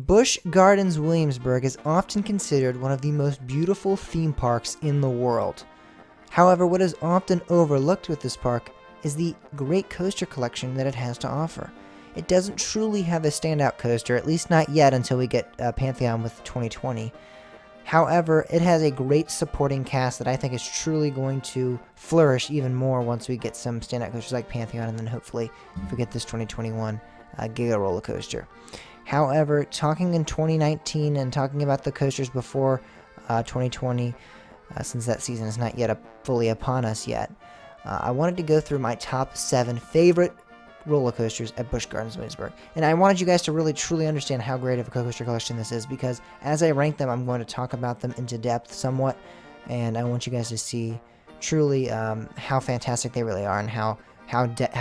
Busch Gardens Williamsburg is often considered one of the most beautiful theme parks in the world. However, what is often overlooked with this park is the great coaster collection that it has to offer. It doesn't truly have a standout coaster, at least not yet until we get Pantheon with 2020. However, it has a great supporting cast that I think is truly going to flourish even more once we get some standout coasters like Pantheon, and then hopefully if we get this 2021 Giga roller coaster. However, talking in 2019 and talking about the coasters before 2020, since that season is not yet fully upon us yet, I wanted to go through my top 7 favorite roller coasters at Busch Gardens Williamsburg. And I wanted you guys to really truly understand how great of a coaster collection this is, because as I rank them, I'm going to talk about them into depth somewhat, and I want you guys to see truly how fantastic they really are and how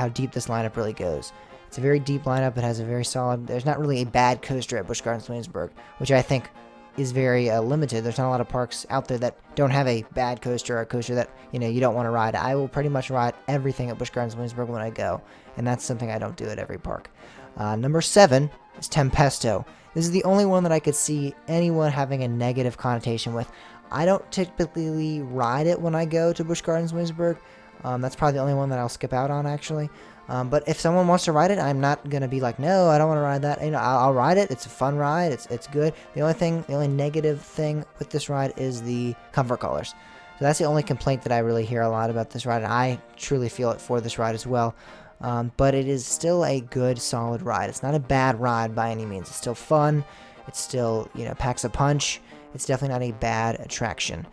deep this lineup really goes. It's a very deep lineup. It has a very solid... There's not really a bad coaster at Busch Gardens Williamsburg, which I think is very limited. There's not a lot of parks out there that don't have a bad coaster or a coaster that you don't want to ride. I will pretty much ride everything at Busch Gardens Williamsburg when I go, and that's something I don't do at every park. Number 7 is Tempesto. This is the only one that I could see anyone having a negative connotation with. I don't typically ride it when I go to Busch Gardens Williamsburg. That's probably the only one that I'll skip out on, actually. But if someone wants to ride it, I'm not going to be like, no, I don't want to ride that. I'll ride it. It's a fun ride. It's good. The only negative thing with this ride is the comfort colors. So that's the only complaint that I really hear a lot about this ride, and I truly feel it for this ride as well. But it is still a good, solid ride. It's not a bad ride by any means. It's still fun. It still, packs a punch. It's definitely not a bad attraction,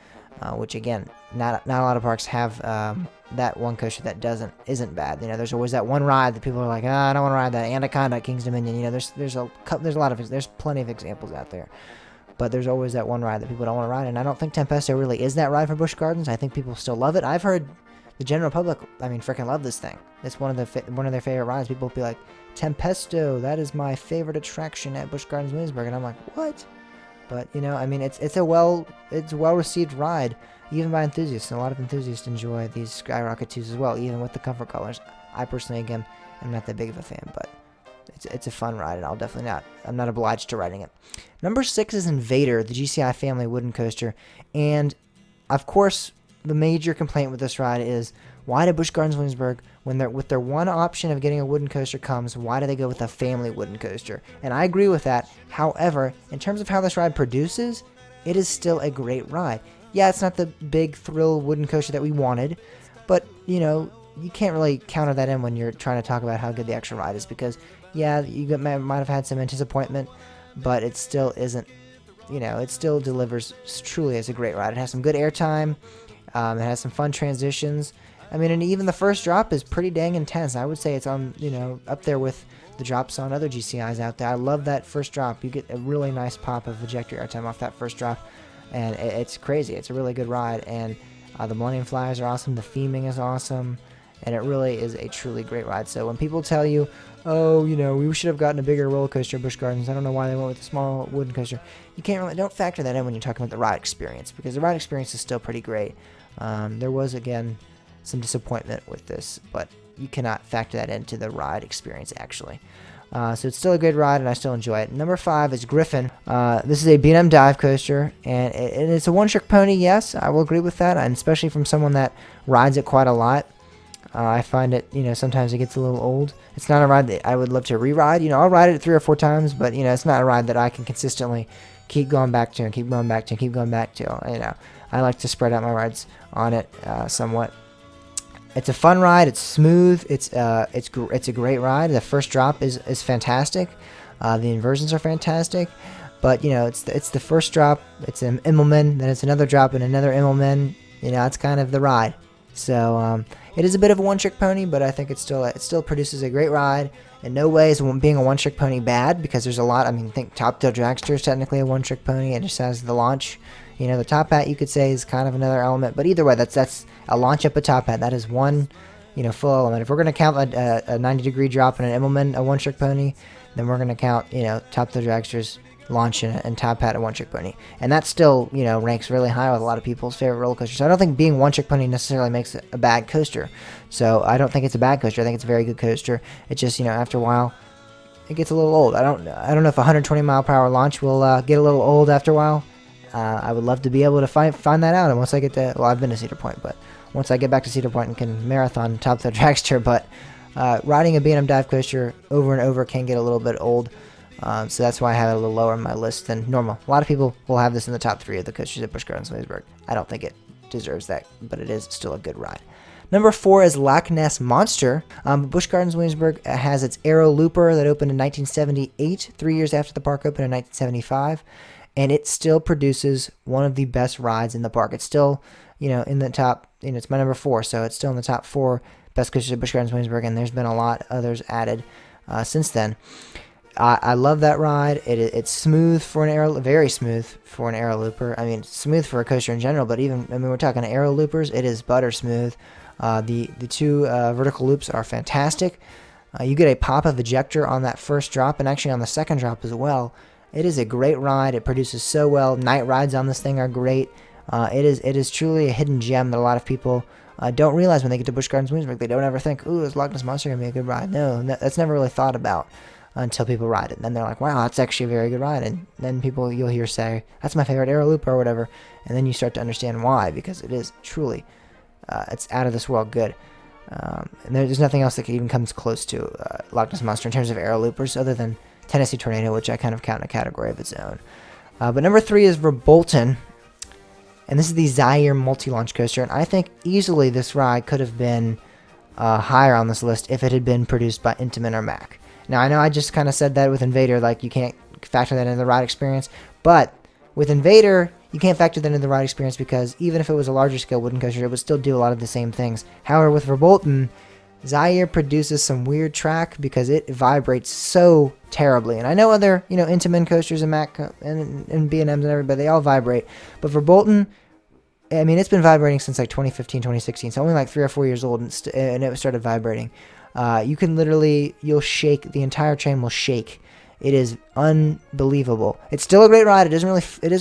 which again, not a lot of parks have that one coaster that isn't bad. There's always that one ride that people are like, I don't want to ride that. Anaconda at King's Dominion. There's plenty of examples out there, but there's always that one ride that people don't want to ride. And I don't think Tempesto really is that ride for Busch Gardens. I think people still love it. I've heard the general public, freaking love this thing. It's one of their favorite rides. People will be like, Tempesto, that is my favorite attraction at Busch Gardens Williamsburg, and I'm like, what? But it's a well received ride, even by enthusiasts. And a lot of enthusiasts enjoy these Skyrocket 2s as well, even with the comfort colors. I personally, again, am not that big of a fan, but it's a fun ride, and I'm not obliged to riding it. Number 6 is Invader, the GCI family wooden coaster, and of course, the major complaint with this ride is, why did Busch Gardens Williamsburg, with their one option of getting a wooden coaster comes, why do they go with a family wooden coaster? And I agree with that. However, in terms of how this ride produces, it is still a great ride. Yeah, it's not the big thrill wooden coaster that we wanted, but you can't really counter that in when you're trying to talk about how good the actual ride is, because yeah, you might have had some disappointment, but it still isn't. It still delivers truly as a great ride. It has some good airtime. It has some fun transitions. And even the first drop is pretty dang intense. I would say it's on, up there with the drops on other GCIs out there. I love that first drop. You get a really nice pop of ejector airtime off that first drop, and it's crazy. It's a really good ride, and the Millennium Flyers are awesome. The theming is awesome, and it really is a truly great ride. So when people tell you, oh, we should have gotten a bigger roller coaster at Busch Gardens, I don't know why they went with a small wooden coaster, don't factor that in when you're talking about the ride experience, because the ride experience is still pretty great. There was, again, some disappointment with this, but you cannot factor that into the ride experience, actually. So it's still a good ride, and I still enjoy it. Number 5 is Griffin. This is a B&M dive coaster, and it's a one-trick pony, yes, I will agree with that, and especially from someone that rides it quite a lot. I find it, sometimes it gets a little old. It's not a ride that I would love to re-ride. I'll ride it 3 or 4 times, but, it's not a ride that I can consistently keep going back to and keep going back to and keep going back to. I like to spread out my rides on it somewhat. It's a fun ride. It's smooth. It's a great ride. The first drop is fantastic. The inversions are fantastic. But it's the first drop. It's an Immelman. Then it's another drop and another Immelman. It's kind of the ride. So it is a bit of a one-trick pony, but I think it still produces a great ride. In no way is being a one-trick pony bad, because there's a lot. Think Top Tail Dragster is technically a one-trick pony. It just has the launch. The Top Hat, you could say, is kind of another element. But either way, that's a launch up a Top Hat. That is one, full element. If we're going to count a 90-degree drop and an Immelman, a one-trick pony, then we're going to count, Top Tail Dragster's launch and Top Hat a one-trick pony. And that still, ranks really high with a lot of people's favorite roller coasters. So I don't think being one-trick pony necessarily makes it a bad coaster. So I don't think it's a bad coaster. I think it's a very good coaster. It's just, after a while, it gets a little old. I don't know if 120 mile per hour launch will get a little old after a while. I would love to be able to find that out. And once I get to, well, I've been to Cedar Point, but once I get back to Cedar Point and can marathon top of the dragster, but riding a B&M dive coaster over and over can get a little bit old. So that's why I have it a little lower on my list than normal. A lot of people will have this in the top 3 of the coasters at Busch Gardens Williamsburg. I don't think it deserves that, but it is still a good ride. Number 4 is Loch Ness Monster. Busch Gardens Williamsburg has its Aero Looper that opened in 1978, 3 years after the park opened in 1975, and it still produces one of the best rides in the park. It's still, in the top, it's my number 4, so it's still in the top 4 best coasters at Busch Gardens Williamsburg, and there's been a lot others added since then. I love that ride. It's smooth for an aero, very smooth for an aero looper. I mean, smooth for a coaster in general, but we're talking aero loopers. It is butter smooth. The 2 vertical loops are fantastic. You get a pop of ejector on that first drop, and actually on the second drop as well. It is a great ride. It produces so well. Night rides on this thing are great. It is truly a hidden gem that a lot of people don't realize when they get to Busch Gardens Williamsburg. They don't ever think, "Ooh, is Loch Ness Monster gonna be a good ride?" No, that's never really thought about until people ride it. And then they're like, wow, that's actually a very good ride. And then you'll hear say, that's my favorite aero loop or whatever. And then you start to understand why, because it is truly, it's out of this world good. And there's nothing else that even comes close to Loch Ness Monster in terms of aero loopers other than Tennessee Tornado, which I kind of count in a category of its own. But number 3 is Bolton. And this is the Zaire multi-launch coaster. And I think easily this ride could have been higher on this list if it had been produced by Intamin or Mack. Now, I know I just kind of said that with Invader, like you can't factor that into the ride experience, but with Invader, you can't factor that into the ride experience because even if it was a larger scale wooden coaster, it would still do a lot of the same things. However, with Bolton, Zaire produces some weird track because it vibrates so terribly. And I know other, Intamin coasters and Mack and B&Ms and everybody, they all vibrate. But for Bolton, I mean, it's been vibrating since like 2015, 2016. So only like 3 or 4 years old and it started vibrating. You can literally, you'll shake, the entire train will shake. It is unbelievable. It's still a great ride. It doesn't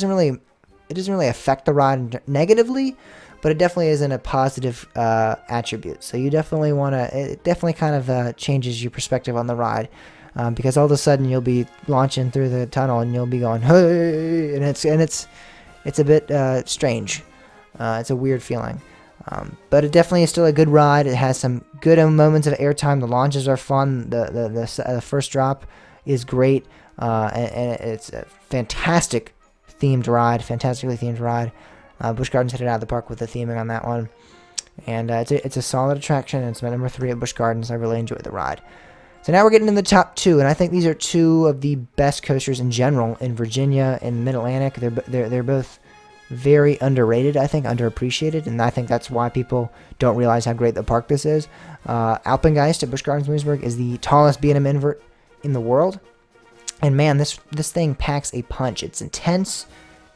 really affect the ride negatively, but it definitely isn't a positive attribute. So you definitely it definitely kind of changes your perspective on the ride. Because all of a sudden you'll be launching through the tunnel and you'll be going, hey, and it's a bit strange. It's a weird feeling. But it definitely is still a good ride. It has some good moments of airtime. The launches are fun. The first drop is great. And it's a fantastically themed ride. Busch Gardens hit it out of the park with the theming on that one. And it's a solid attraction. And it's my number 3 at Busch Gardens. I really enjoyed the ride. So now we're getting in the top 2, and I think these are 2 of the best coasters in general in Virginia and Mid-Atlantic. They're both very underrated, I think, underappreciated, and I think that's why people don't realize how great the park this is. Alpengeist at Busch Gardens Williamsburg is the tallest B&M invert in the world, and man, this thing packs a punch. It's intense.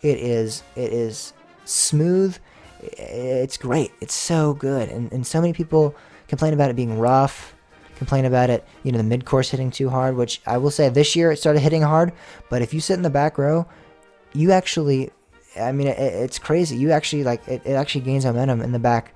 It is smooth. It's great. It's so good, and so many people complain about it being rough. Complain about it, the mid-course hitting too hard, which I will say this year it started hitting hard, but if you sit in the back row, you actually, it's crazy. You actually, it actually gains momentum in the back,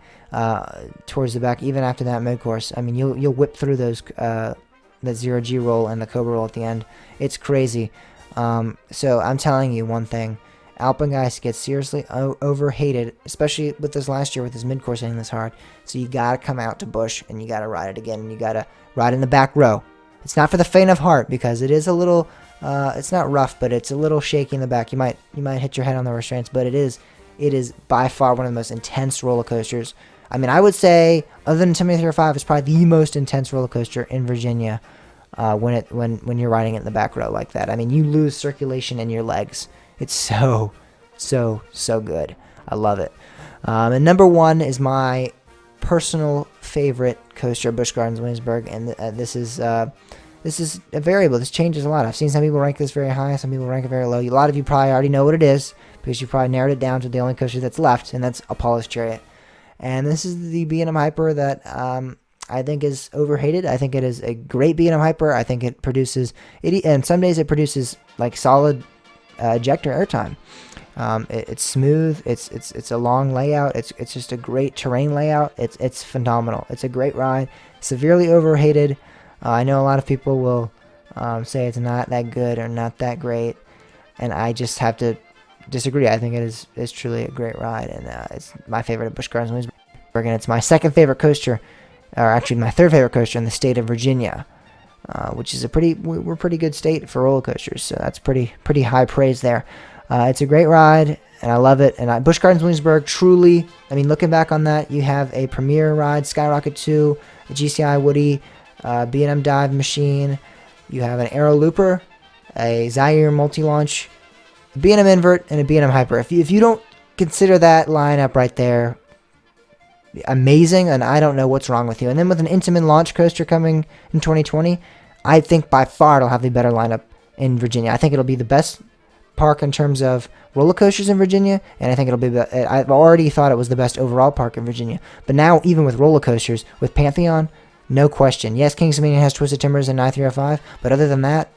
towards the back, even after that mid-course. You'll whip through those, that 0G roll and the Cobra roll at the end. It's crazy. So I'm telling you one thing. Alpengeist gets seriously overhated, especially with this last year with his mid-course hitting this hard. So you gotta come out to Busch and you gotta ride it again, and you gotta ride in the back row. It's not for the faint of heart because it is a little, it's not rough, but it's a little shaky in the back. You might hit your head on the restraints, but it is by far one of the most intense roller coasters. I would say other than Tempest 305, it's probably the most intense roller coaster in Virginia. When you're riding it in the back row like that, you lose circulation in your legs. It's so good. I love it. And number 1 is my personal favorite coaster at Busch Gardens Williamsburg, and this is a variable. This changes a lot. I've seen some people rank this very high, some people rank it very low. A lot of you probably already know what it is because you probably narrowed it down to the only coaster that's left, and that's Apollo's Chariot. And this is the B&M Hyper that I think is overhated. I think it is a great B&M Hyper. I think it produces and some days it produces like solid ejector airtime. It's smooth. It's a long layout. It's just a great terrain layout. It's phenomenal. It's a great ride. Severely overhated. I know a lot of people will say it's not that good or not that great, and I just have to disagree. I think it is truly a great ride, and it's my favorite at Busch Gardens Williamsburg, and it's my second favorite coaster, or actually my third favorite coaster in the state of Virginia, which is we're pretty good state for roller coasters, so that's pretty high praise there. It's a great ride, and I love it. And Busch Gardens Williamsburg, truly, I mean, looking back on that, you have a premier ride, Skyrocket 2, a GCI Woody, B&M Dive Machine, you have an Aero Looper, a Zaire multi-launch, a B&M Invert, and a B&M Hyper. If you don't consider that lineup right there amazing, and I don't know what's wrong with you. And then with an Intamin launch coaster coming in 2020, I think by far it'll have the better lineup in Virginia. I think it'll be the best park in terms of roller coasters in Virginia, and I think it'll be I've already thought it was the best overall park in Virginia. But now, even with roller coasters, with Pantheon, no question. Yes, Kings Dominion has Twisted Timbers and 9305, but other than that,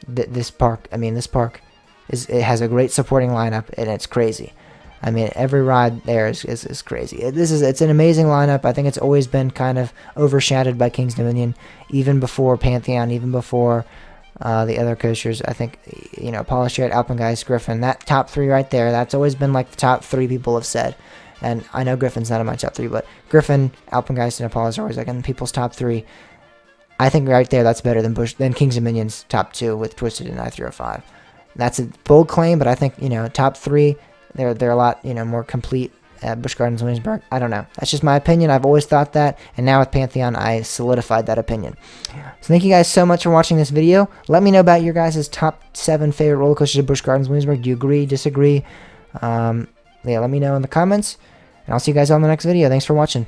this park it has a great supporting lineup, and it's crazy. I mean, every ride there is crazy. It's an amazing lineup. I think it's always been kind of overshadowed by Kings Dominion, even before Pantheon, even before the other coasters. I think, Polished, Alpengeist, Griffin, that top three right there, that's always been like the top three people have said. And I know Griffin's not in my top three, but Griffin, Alpengeist, and Apollo are always like in people's top three. I think right there that's better than Kings Dominion's top two with Twisted and I-305. That's a bold claim, but I think, top three, they're a lot, more complete at Busch Gardens Williamsburg. I don't know. That's just my opinion. I've always thought that, and now with Pantheon, I solidified that opinion. So thank you guys so much for watching this video. Let me know about your guys' top 7 favorite roller coasters at Busch Gardens Williamsburg. Do you agree, disagree? Let me know in the comments, and I'll see you guys on the next video. Thanks for watching.